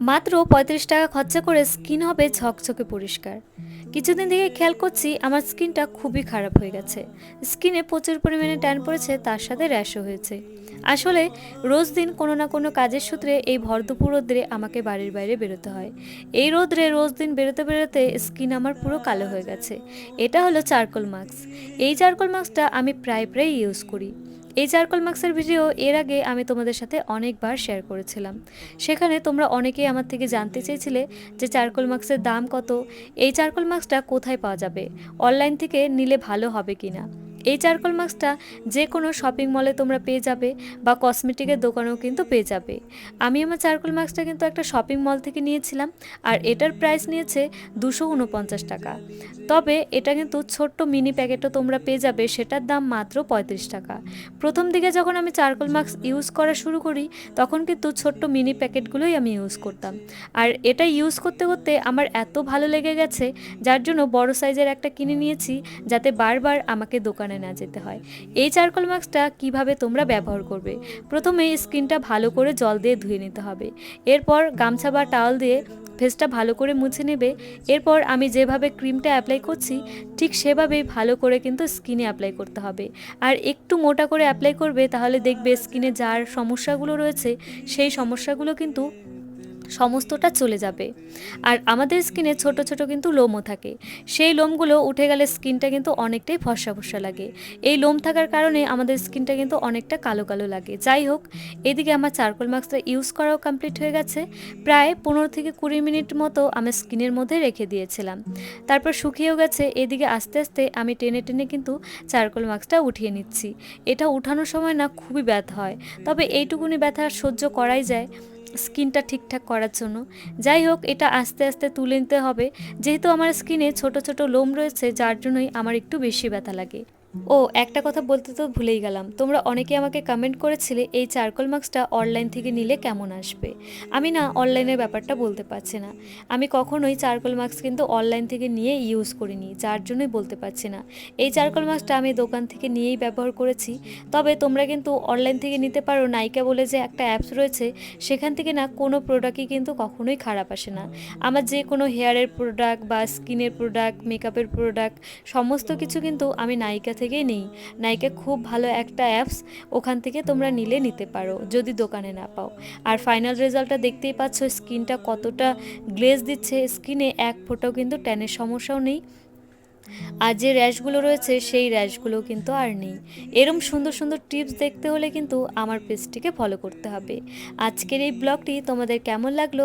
মাত্র ৩৫ টাকা খরচা করে স্কিন হবে ঝকঝকে পরিষ্কার। কিছুদিন থেকে খেয়াল করছি আমার স্কিনটা খুবই খারাপ হয়ে গেছে। স্কিনে প্রচুর পরিমাণে ট্যান পড়েছে, তার সাথে র্যাশও হয়েছে। আসলে রোজ দিন কোনো না কোনো কাজের সূত্রে এই ভর দুপুর রোদ্রে আমাকে বাড়ির বাইরে বেরোতে হয়। এই রোদ্রে রোজ দিন বেরোতে বেরোতে স্কিন আমার পুরো কালো হয়ে গেছে। এটা হলো চারকোল মাস্ক। এই চারকোল মাস্কটা আমি প্রায় প্রায় ইউজ করি। এই চারকোল মাস্কের ভিডিও এর আগে আমি তোমাদের সাথে অনেকবার শেয়ার করেছিলাম। সেখানে তোমরা অনেকেই আমার থেকে জানতে চেয়েছিলে যে চারকোল মাস্কের দাম কত, এই চারকোল মাস্কটা কোথায় পাওয়া যাবে, অনলাইন থেকে নিলে ভালো হবে কিনা। এই চারকোল মাস্কটা যে কোনো শপিং মলে তোমরা পেয়ে যাবে বা কসমেটিকের দোকানেও কিন্তু পেয়ে যাবে। আমি আমার চারকোল মাস্কটা কিন্তু একটা শপিং মল থেকে নিয়েছিলাম, আর এটার প্রাইস নিয়েছে 249 টাকা। তবে এটা কিন্তু ছোট্ট মিনি প্যাকেটও তোমরা পেয়ে যাবে, সেটার দাম মাত্র 35 টাকা। প্রথম দিকে যখন আমি চারকোল মাস্ক ইউজ করা শুরু করি তখন কিন্তু ছোট্ট মিনি প্যাকেটগুলোই আমি ইউজ করতাম। আর এটা ইউজ করতে করতে আমার এত ভালো লেগে গেছে, যার জন্য বড় সাইজের একটা কিনে নিয়েছি, যাতে বারবার আমাকে দোকানে না যেতে হয়। এই চারকোল মাস্কটা কিভাবে তোমরা ব্যবহার করবে, প্রথমে স্কিনটা ভালো করে জল দিয়ে ধুয়ে নিতে হবে। এরপর গামছা বা টাওয়াল দিয়ে ফেসটা ভালো করে মুছে নেবে। এরপর আমি যেভাবে ক্রিমটা অ্যাপ্লাই করছি ঠিক সেভাবেই ভালো করে কিন্তু স্কিনে অ্যাপ্লাই করতে হবে। আর একটু মোটা করে অ্যাপ্লাই করবে, তাহলে দেখবে স্কিনে যার সমস্যাগুলো রয়েছে সেই সমস্যাগুলো কিন্তু সমস্তটা চলে যাবে। আর আমাদের স্কিনে ছোট ছোট কিন্তু লোমও থাকে, সেই লোমগুলো উঠে গেলে স্কিনটা কিন্তু অনেকটাই ফর্সা ফর্সা লাগে। এই লোম থাকার কারণে আমাদের স্কিনটা কিন্তু অনেকটা কালো কালো লাগে। যাই হোক, এদিকে আমার চারকোল মাস্কটা ইউজ করাও কমপ্লিট হয়ে গেছে। প্রায় 15 থেকে 20 মিনিট মতো আমি স্কিনের মধ্যে রেখে দিয়েছিলাম, তারপর শুকিয়েও গেছে। এদিকে আস্তে আস্তে আমি টেনে টেনে কিন্তু চারকোল মাস্কটা উঠিয়ে নিচ্ছি। এটা উঠানোর সময় না খুবই ব্যথা হয়, তবে এইটুকুনি ব্যথা সহ্য করাই যায় স্কিনটা ঠিকঠাক করার জন্য। যাই হোক, এটা আস্তে আস্তে তুলে নিতে হবে, যেহেতু আমার স্কিনে ছোট ছোট লোম রয়েছে, যার জন্যই আমার একটু বেশি ব্যথা লাগে। ও একটা কথা বলতে তো ভুলেই গেলাম, তোমরা অনেকে আমাকে কমেন্ট করেছিলে এই চারকোল মাস্কটা অনলাইন থেকে নিলে কেমন আসবে। আমি না অনলাইনের ব্যাপারটা বলতে পারছি না। আমি কখনোই চারকোল মাস্ক কিন্তু অনলাইন থেকে নিয়ে ইউজ করিনি, যার জন্যই বলতে পারছি না। এই চারকোল মাস্কটা আমি দোকান থেকে নিয়েই ব্যবহার করেছি। তবে তোমরা কিন্তু অনলাইন থেকে নিতে পারো, নাইকা বলে যে একটা অ্যাপস রয়েছে, সেখান থেকে না কোনো প্রোডাক্টই কিন্তু কখনোই খারাপ আসে না। আমার যে কোনো হেয়ারের প্রোডাক্ট বা স্কিনের প্রোডাক্ট, মেকআপের প্রোডাক্ট, সমস্ত কিছু কিন্তু আমি নাইকা থেকেই নিই। নাইকা খুব ভালো একটা অ্যাপস, ওখান থেকে তোমরা নিলে নিতে পারো যদি দোকানে না পাও। আর ফাইনাল রেজাল্টটা দেখতেই পাচ্ছ, স্কিনটা কতটা গ্লেজ দিচ্ছে, স্কিনে এক ফোঁটাও কিন্তু ট্যানের সমস্যাও নেই। আর যে র্যাশগুলো রয়েছে সেই র্যাশগুলো কিন্তু আর নেই। এরম সুন্দর সুন্দর টিপস দেখতে হলে কিন্তু আমার পেজটিকে ফলো করতে হবে। আজকের এই ব্লগটি তোমাদের কেমন লাগলো